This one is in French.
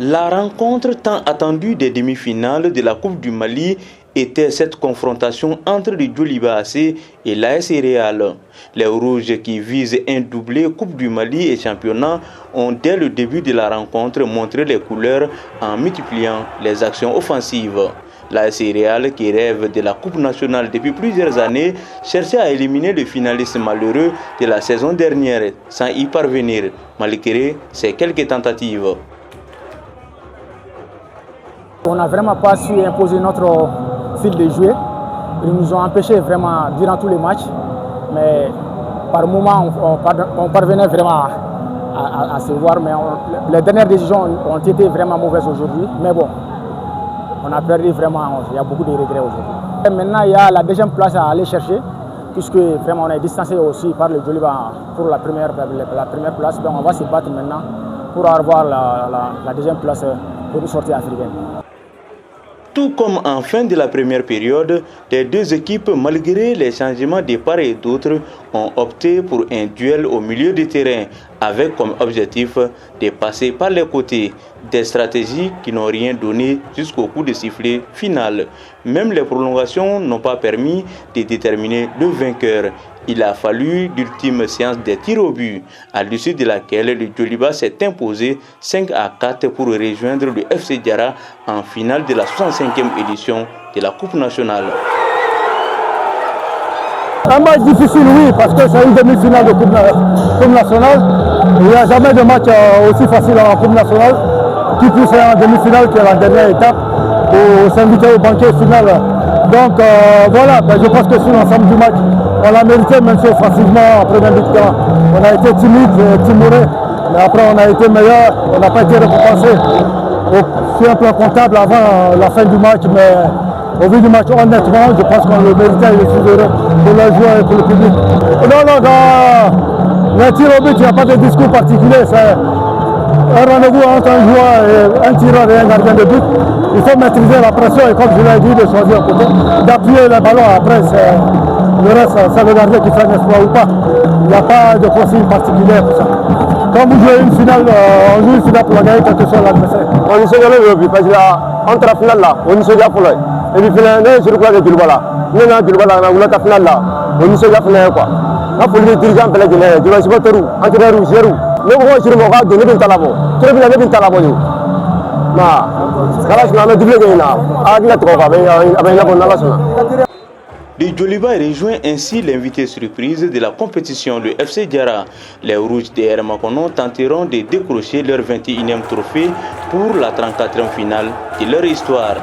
La rencontre tant attendue des demi-finales de la Coupe du Mali était cette confrontation entre le Djoliba AC et l'AS Real. Les Rouges qui visent un doublé Coupe du Mali et championnat ont dès le début de la rencontre montré les couleurs en multipliant les actions offensives. L'AS Real, qui rêve de la Coupe nationale depuis plusieurs années, cherchait à éliminer le finaliste malheureux de la saison dernière sans y parvenir, malgré ses quelques tentatives. On n'a vraiment pas su imposer notre style de jouer. Ils nous ont empêchés vraiment durant tous les matchs. Mais par moments, on parvenait vraiment à se voir. Mais les dernières décisions ont été vraiment mauvaises aujourd'hui. Mais bon, on a perdu vraiment. Il y a beaucoup de regrets aujourd'hui. Maintenant, il y a la deuxième place à aller chercher. Puisque vraiment on est distancé aussi par le Djoliba pour la première place. Donc on va se battre maintenant pour avoir la deuxième place pour une sortie africaine. Tout comme en fin de la première période, les deux équipes, malgré les changements de part et d'autre, ont opté pour un duel au milieu du terrain, avec comme objectif de passer par les côtés, des stratégies qui n'ont rien donné jusqu'au coup de sifflet final. Même les prolongations n'ont pas permis de déterminer le vainqueur. Il a fallu l'ultime séance des tirs au but, à l'issue de laquelle le Djoliba s'est imposé 5-4 pour rejoindre le FC Diarra en finale de la 65e édition de la Coupe nationale. Un match difficile, oui, parce que c'est une demi-finale de Coupe nationale. Il n'y a jamais de match aussi facile en Coupe nationale, qui plus est en demi-finale qui est la dernière étape, pour s'inviter au banquet final. Donc voilà, je pense que sur l'ensemble du match, on a mérité, même si offensivement, en première mi-temps, on a été timide, timoré, mais après on a été meilleur, on n'a pas été récompensé sur un plan comptable avant la fin du match, mais au vu du match, honnêtement, je pense qu'on le méritait et le souverain pour les joueurs et pour le public. Non, dans les tirs au but, il n'y a pas de discours particulier, c'est un rendez-vous entre un joueur et un tireur et un gardien de but. Il faut maîtriser la pression et comme je l'ai dit, de choisir un côté, d'appuyer le ballon. Après, le reste, c'est le gardien qui fait un exploit ou pas. Il n'y a pas de consigne particulière pour ça. Quand vous jouez une finale, on joue une finale pour la gagner, quel que soit l'adversaire. On est seul le parce que entre la finale là, on est seul pour l'œil. Et puis finale, je crois que tu là. Nous on a du ballon, on a la finale là. On est seul pour l'œil quoi. Là pour les dirigeants de la Guinée, je vais se battre où, entraîneur où, zéro. Nous on va sur le moment de nous talabo. Tu veux bien nous talabo nous. Ma, quand je m'amène double gain là, à la trop avec la bonne nation. Le Djoliba rejoint ainsi l'invité surprise de la compétition, le FC Diarra. Les Rouges de Hermakono tenteront de décrocher leur 21e trophée pour la 34e finale de leur histoire.